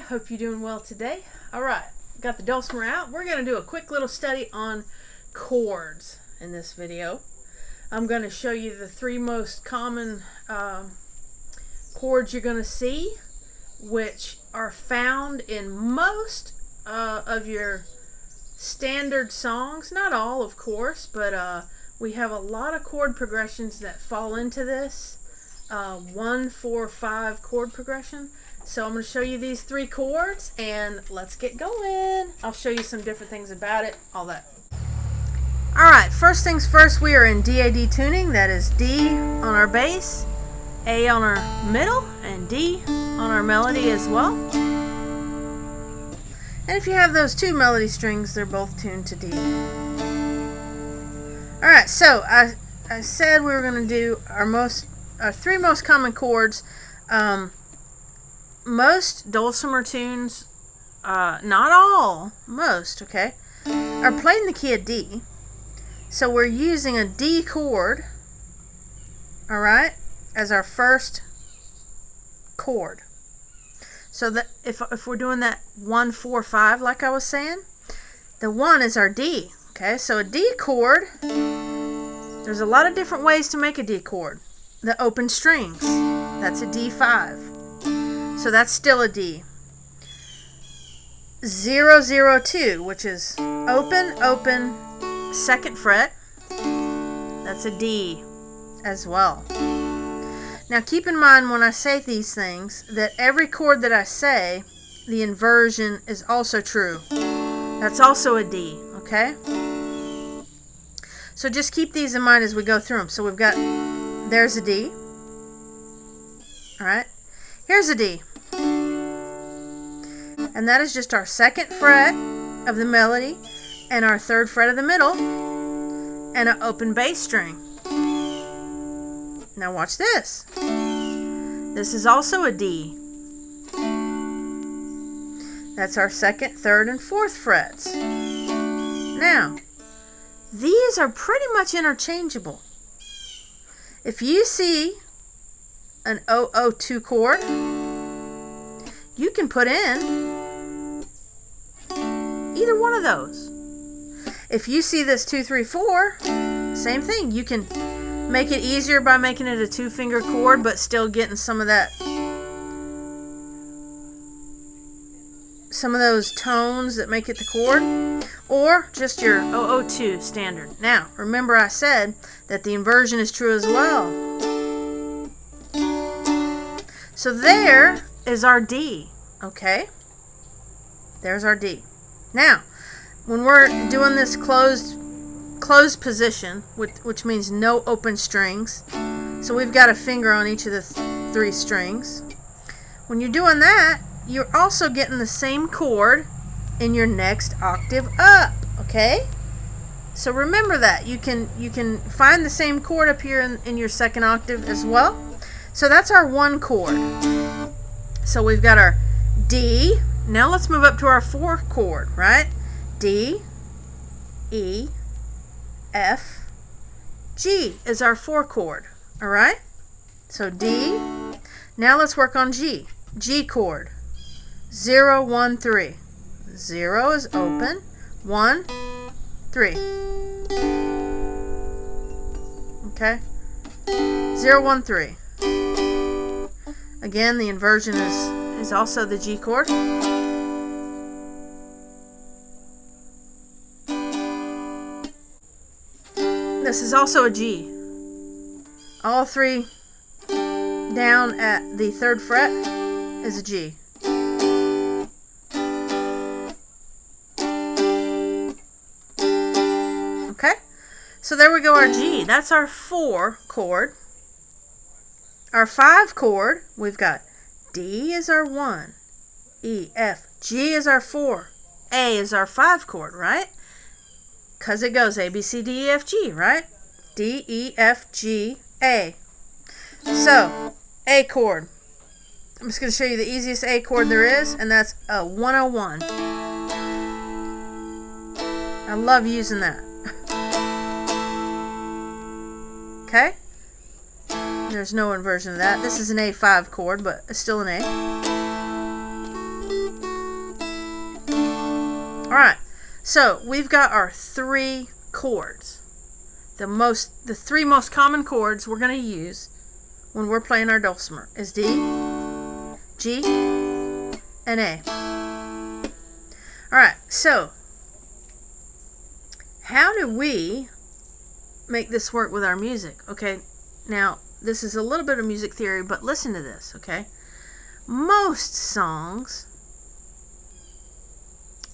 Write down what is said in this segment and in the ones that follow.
Hope you're doing well today. Alright, got the dulcimer out. We're going to do a quick little study on chords in this video. I'm going to show you the three most common chords you're going to see, which are found in most of your standard songs. Not all, of course, but we have a lot of chord progressions that fall into this 1, 4, 5 chord progression. So I'm going to show you these three chords and let's get going. I'll show you some different things about it, all that. Alright, first things first, we are in DAD tuning. That is D on our bass, A on our middle, and D on our melody as well. And if you have those two melody strings, they're both tuned to D. Alright, so I said we were going to do our three most common chords. Most dulcimer tunes, not all, most, okay, are played in the key of D. So we're using a D chord, alright, as our first chord. So that if we're doing that 1, 4, 5 like I was saying, the 1 is our D, okay? So a D chord, there's a lot of different ways to make a D chord. The open strings, that's a D5. So that's still a D. 0, 0, 2, which is open, open, 2nd fret. That's a D as well. Now keep in mind when I say these things that every chord that I say, the inversion is also true. That's also a D, okay? So just keep these in mind as we go through them. So we've got, there's a D. Alright, here's a D. And that is just our 2nd fret of the melody and our 3rd fret of the middle and an open bass string. Now watch this. This is also a D. That's our 2nd, 3rd, and 4th frets. Now, these are pretty much interchangeable. If you see an 002 chord, you can put in either one of those. If you see this 2, 3, 4, same thing. You can make it easier by making it a 2-finger chord, but still getting some of that, some of those tones that make it the chord, or just your 002 standard. Now, remember I said that the inversion is true as well. So there is our D, okay? There's our D. Now, when we're doing this closed position, which means no open strings, so we've got a finger on each of the three strings. When you're doing that, you're also getting the same chord in your next octave up, okay? So remember that. You can find the same chord up here in your 2nd octave as well. So that's our 1 chord. So we've got our D. Now let's move up to our 4 chord, right? D, E, F, G is our 4 chord, all right? So D. Now let's work on G. G chord. 0, 1, 3. 0 is open. 1, 3. Okay? 0, 1, 3. Again, the inversion is also the G chord. This is also a G. All 3 down at the 3rd fret is a G. Okay? So there we go, our G. That's our 4 chord. Our 5 chord, we've got D is our 1, E, F, G is our 4, A is our 5 chord, right? Because it goes A, B, C, D, E, F, G, right? D, E, F, G, A. So, A chord. I'm just going to show you the easiest A chord there is, and that's a 101. I love using that. Okay? There's no inversion of that. This is an A5 chord, but it's still an A. So we've got our 3 chords. The 3 most common chords we're going to use when we're playing our dulcimer is D, G, and A. Alright, so how do we make this work with our music? Okay, now this is a little bit of music theory, but listen to this, okay? Most songs,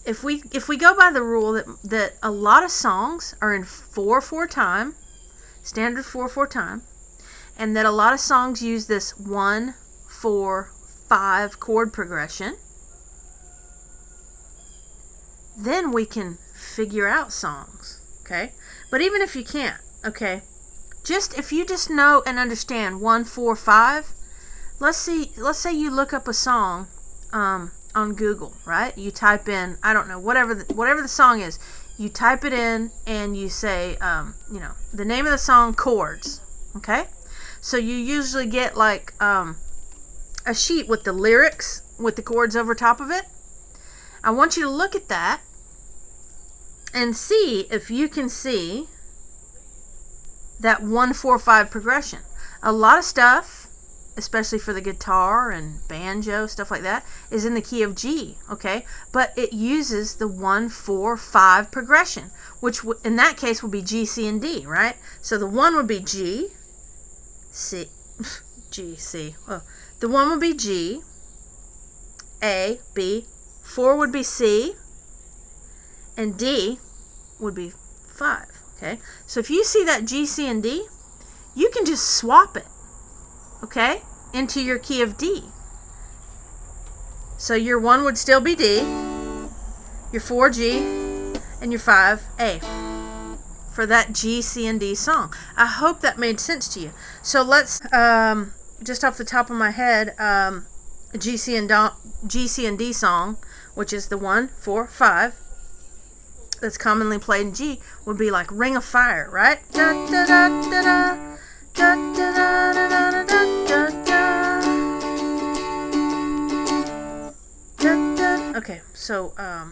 if we go by the rule that a lot of songs are in 4/4 time, standard 4/4 time, and that a lot of songs use this 1-4-5 chord progression, then we can figure out songs, okay? But even if you can't, okay, if you just know and understand 1-4-5, let's say you look up a song on Google, right? You type in, I don't know, whatever the song is, you type it in and you say, the name of the song, Chords, okay? So you usually get like a sheet with the lyrics with the chords over top of it. I want you to look at that and see if you can see that 1-4-5 progression. A lot of stuff, especially for the guitar and banjo, stuff like that, is in the key of G, okay? But it uses the 1-4-5 progression, which in that case would be G, C, and D, right? So the 1 would be G, C, G, C. Oh, the 1 would be G, A, B. 4 would be C, and D would be 5, okay? So if you see that G, C, and D, you can just swap it, okay, into your key of D. So your 1 would still be D, your 4 G, and your 5 A for that G, C, and D song. I hope that made sense to you. So let's, just off the top of my head, a G, C, and D song, which is the 1-4-5, that's commonly played in G, would be like Ring of Fire, right? Da, da, da, da, da. Da, da, da, da, da, da, da, da. Da, da. Okay, so da,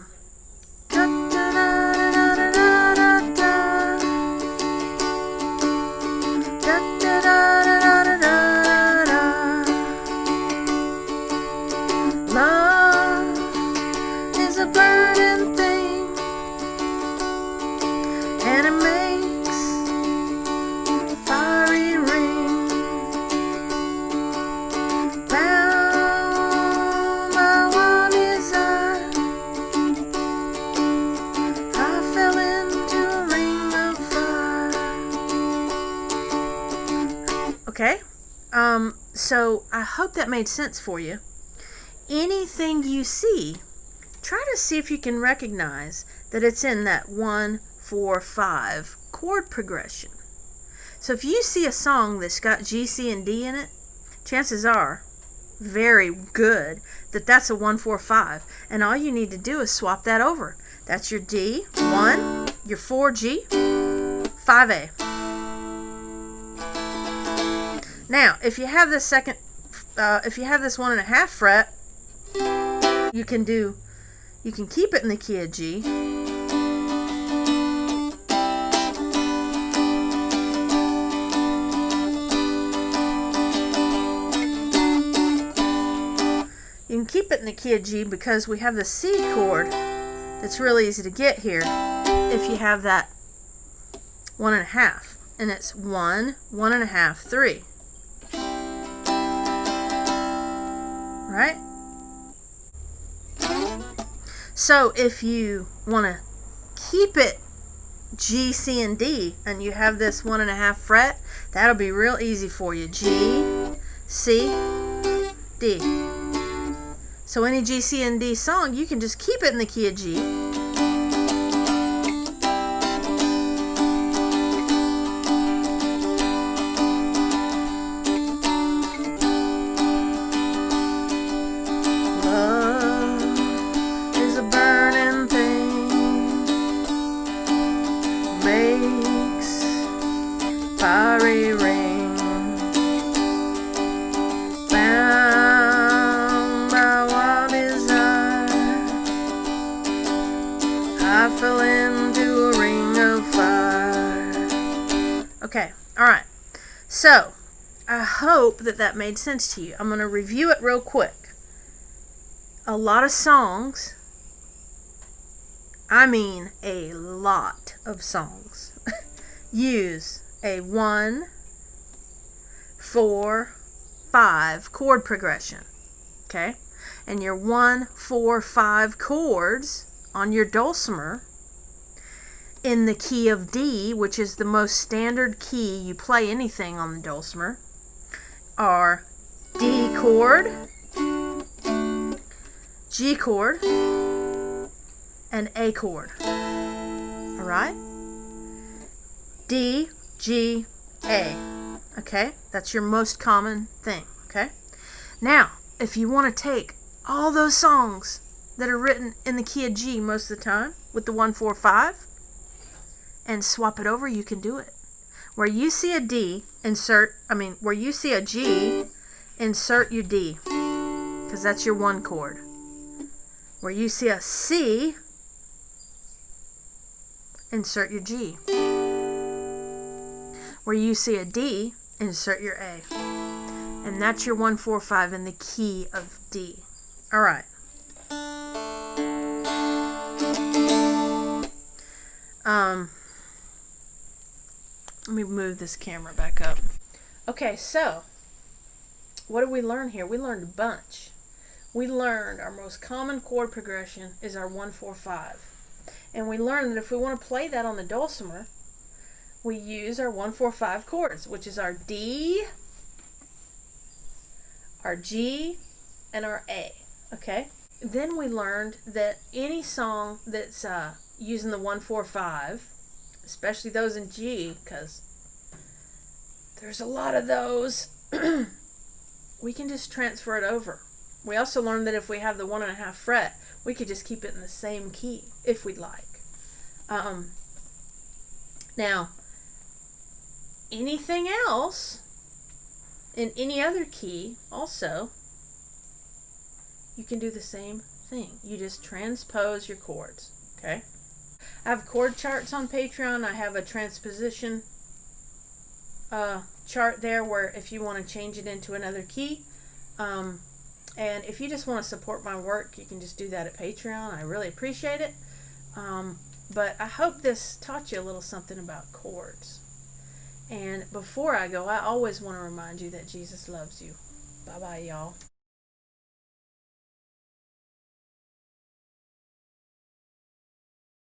da, da, da, da, da, da, da. Da, da, da, da, da, da, da. Love is a burning thing, and it makes fiery ring. Bound by one desire, I fell into a ring of fire. Okay, so I hope that made sense for you. Anything you see, try to see if you can recognize that it's in that 1-4-5 chord progression. So if you see a song that's got G, C, and D in it, chances are very good that that's a 1-4-5, and all you need to do is swap that over. That's your D, 1, your 4 G, 5 A. Now, if you have this if you have this 1.5 fret, you can keep it in the key of G. You can keep it in the key of G because we have the C chord that's really easy to get here if you have that 1.5, and it's 1, 1.5, 3. Right? So if you want to keep it G, C, and D, and you have this 1.5 fret, that'll be real easy for you. G, C, D. So any G, C, and D song, you can just keep it in the key of G. Fiery ring, bound by one desire, I fell Okay, all right. So, I hope that made sense to you. I'm going to review it real quick. A lot of songs, I mean a lot of songs, use a 1, 4, 5 chord progression. Okay? And your 1, 4, 5 chords on your dulcimer in the key of D, which is the most standard key you play anything on the dulcimer, are D chord, G chord, and A chord. Alright? D, G, A. Okay? That's your most common thing. Okay? Now, if you want to take all those songs that are written in the key of G most of the time with the 1, 4, 5 and swap it over, you can do it. Where you see a D, where you see a G, insert your D, because that's your 1 chord. Where you see a C, insert your G. Where you see a D, insert your A. And that's your 1, 4, 5 in the key of D. Alright. Let me move this camera back up. Okay, so what did we learn here? We learned a bunch. We learned our most common chord progression is our 1, 4, 5. And we learned that if we want to play that on the dulcimer, we use our 1, 4, 5 chords, which is our D, our G, and our A. Okay? Then we learned that any song that's using the 1, 4, 5, especially those in G, because there's a lot of those, we can just transfer it over. We also learned that if we have the 1.5 fret, we could just keep it in the same key if we'd like. Now, anything else in any other key also, you can do the same thing. You just transpose your chords. Okay? I have chord charts on Patreon. I have a transposition chart there where if you want to change it into another key, and if you just want to support my work, you can just do that at Patreon. I really appreciate it. But I hope this taught you a little something about chords. And before I go, I always want to remind you that Jesus loves you. Bye-bye, y'all.